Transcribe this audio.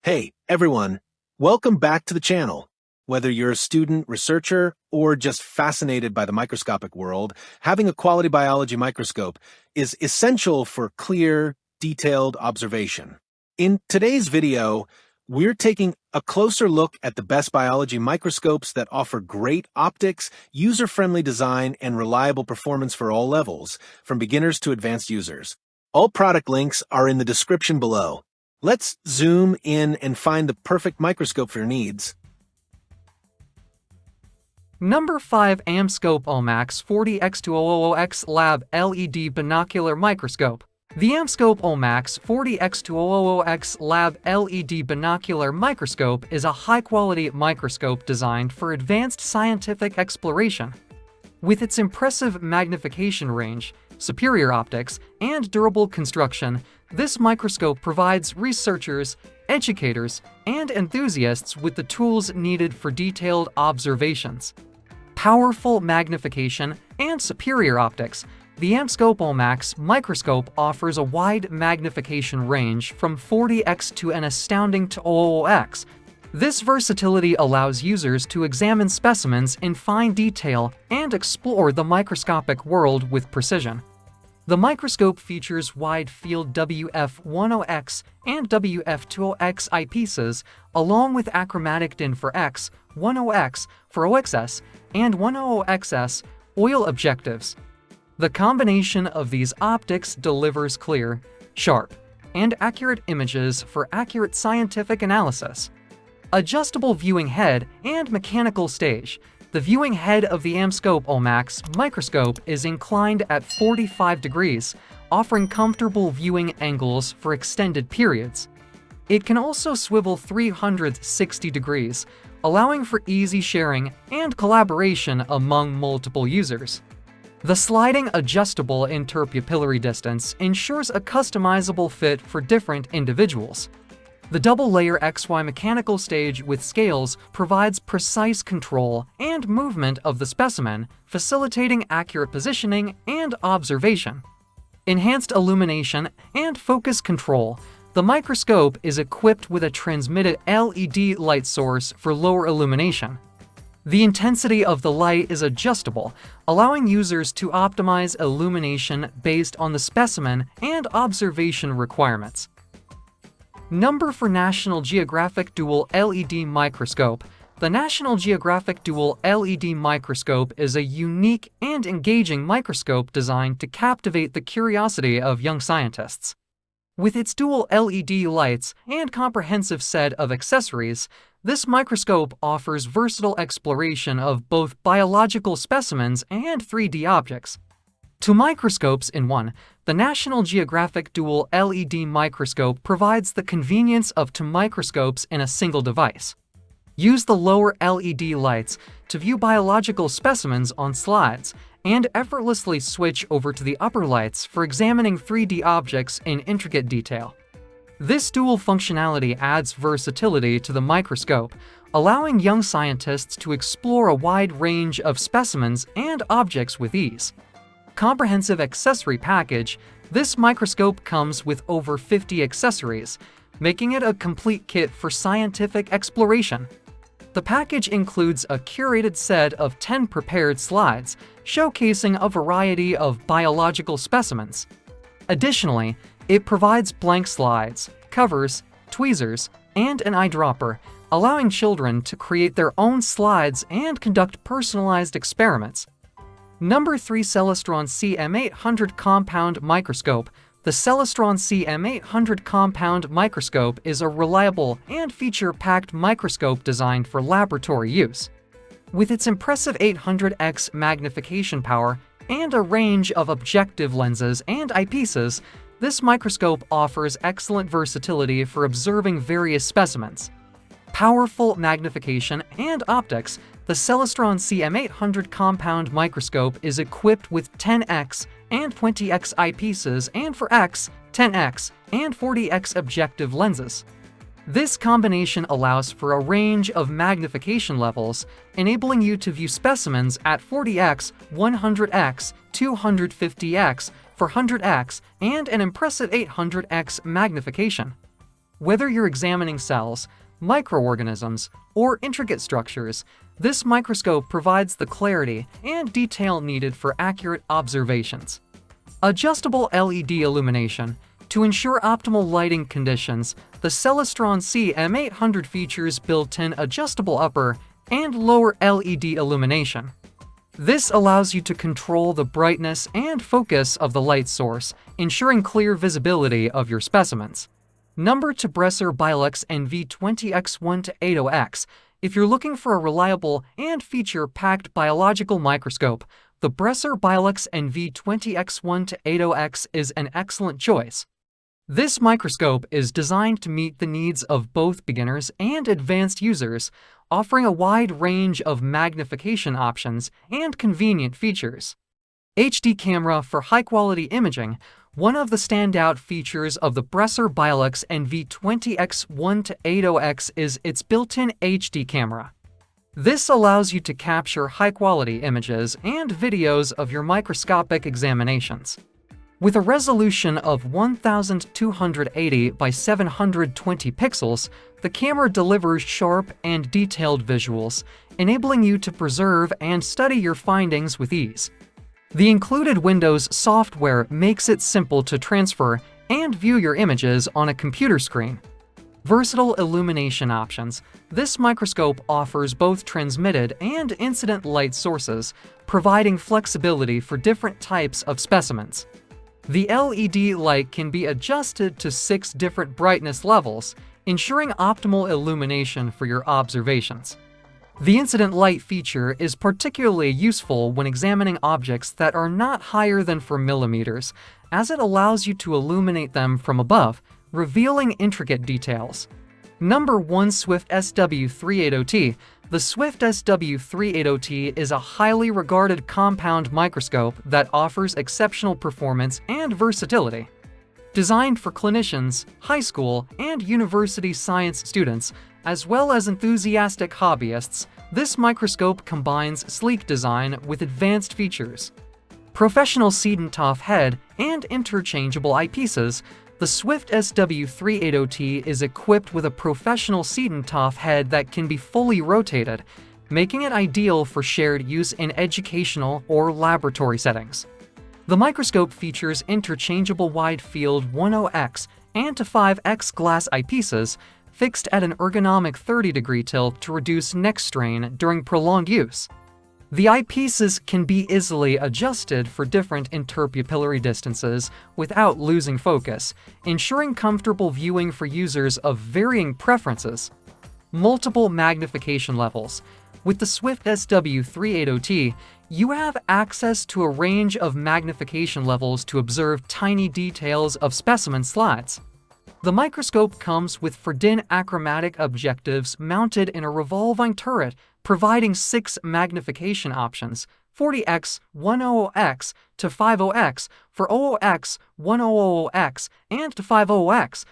Hey, everyone. Welcome back to the channel. Whether you're a student, researcher, or just fascinated by the microscopic world, having a quality biology microscope is essential for clear, detailed observation. In today's video, we're taking a closer look at the best biology microscopes that offer great optics, user-friendly design, and reliable performance for all levels, from beginners to advanced users. All product links are in the description below. Let's zoom in and find the perfect microscope for your needs. Number 5 Amscope OMAX 40x200x Lab LED Binocular Microscope. The Amscope OMAX 40x200x Lab LED Binocular Microscope is a high-quality microscope designed for advanced scientific exploration. With its impressive magnification range, superior optics, and durable construction, this microscope provides researchers, educators, and enthusiasts with the tools needed for detailed observations. Powerful magnification and superior optics, the Amscope OMAX microscope offers a wide magnification range from 40x to an astounding 200x. This versatility allows users to examine specimens in fine detail and explore the microscopic world with precision. The microscope features wide-field WF10X and WF20X eyepieces, along with achromatic DIN for X, 10X for OXS, and 10XS oil objectives. The combination of these optics delivers clear, sharp, and accurate images for accurate scientific analysis. Adjustable viewing head and mechanical stage. The viewing head of the Amscope OMAX microscope is inclined at 45 degrees, offering comfortable viewing angles for extended periods. It can also swivel 360 degrees, allowing for easy sharing and collaboration among multiple users. The sliding adjustable interpupillary distance ensures a customizable fit for different individuals. The double-layer XY mechanical stage with scales provides precise control and movement of the specimen, facilitating accurate positioning and observation. Enhanced illumination and focus control. The microscope is equipped with a transmitted LED light source for lower illumination. The intensity of the light is adjustable, allowing users to optimize illumination based on the specimen and observation requirements. Number for National Geographic Dual LED Microscope. The National Geographic Dual LED Microscope is a unique and engaging microscope designed to captivate the curiosity of young scientists. With its dual LED lights and comprehensive set of accessories, this microscope offers versatile exploration of both biological specimens and 3D objects. Two microscopes in one, the National Geographic Dual LED Microscope provides the convenience of two microscopes in a single device. Use the lower LED lights to view biological specimens on slides, and effortlessly switch over to the upper lights for examining 3D objects in intricate detail. This dual functionality adds versatility to the microscope, allowing young scientists to explore a wide range of specimens and objects with ease. Comprehensive accessory package, this microscope comes with over 50 accessories, making it a complete kit for scientific exploration. The package includes a curated set of 10 prepared slides, showcasing a variety of biological specimens. Additionally, it provides blank slides, covers, tweezers, and an eyedropper, allowing children to create their own slides and conduct personalized experiments. Number 3 Celestron CM800 Compound Microscope. The Celestron CM800 Compound Microscope is a reliable and feature-packed microscope designed for laboratory use. With its impressive 800x magnification power and a range of objective lenses and eyepieces, this microscope offers excellent versatility for observing various specimens. Powerful magnification and optics, the Celestron CM800 Compound Microscope is equipped with 10x and 20x eyepieces and for X, 10x, and 40x objective lenses. This combination allows for a range of magnification levels, enabling you to view specimens at 40x, 100x, 250x, 400x, and an impressive 800x magnification. Whether you're examining cells, microorganisms, or intricate structures, this microscope provides the clarity and detail needed for accurate observations. Adjustable LED illumination. To ensure optimal lighting conditions, the Celestron CM800 features built-in adjustable upper and lower LED illumination. This allows you to control the brightness and focus of the light source, ensuring clear visibility of your specimens. Number to Bresser Biolux NV 20x1-80x. If you're looking for a reliable and feature-packed biological microscope, the Bresser Biolux NV 20x1-80x is an excellent choice. This microscope is designed to meet the needs of both beginners and advanced users, offering a wide range of magnification options and convenient features. HD camera for high-quality imaging. One of the standout features of the Bresser Biolux NV 20x1-80x is its built-in HD camera. This allows you to capture high-quality images and videos of your microscopic examinations. With a resolution of 1280 by 720 pixels, the camera delivers sharp and detailed visuals, enabling you to preserve and study your findings with ease. The included Windows software makes it simple to transfer and view your images on a computer screen. Versatile illumination options. This microscope offers both transmitted and incident light sources, providing flexibility for different types of specimens. The LED light can be adjusted to 6 different brightness levels, ensuring optimal illumination for your observations. The incident light feature is particularly useful when examining objects that are not higher than 4 millimeters, as it allows you to illuminate them from above, revealing intricate details. Number 1 Swift SW380T. The Swift SW380T is a highly regarded compound microscope that offers exceptional performance and versatility. Designed for clinicians, high school, and university science students, as well as enthusiastic hobbyists, this microscope combines sleek design with advanced features. Professional Seidentopf head and interchangeable eyepieces. The Swift SW380T is equipped with a professional Seidentopf head that can be fully rotated, making it ideal for shared use in educational or laboratory settings. The microscope features interchangeable wide-field 10x and to 5x glass eyepieces, fixed at an ergonomic 30-degree tilt to reduce neck strain during prolonged use. The eyepieces can be easily adjusted for different interpupillary distances without losing focus, ensuring comfortable viewing for users of varying preferences. Multiple magnification levels. With the Swift SW380T, you have access to a range of magnification levels to observe tiny details of specimen slides. The microscope comes with Ferdinand achromatic objectives mounted in a revolving turret, providing 6 magnification options: 40x, 100x to 50x for 00x, 100x, and to 50x.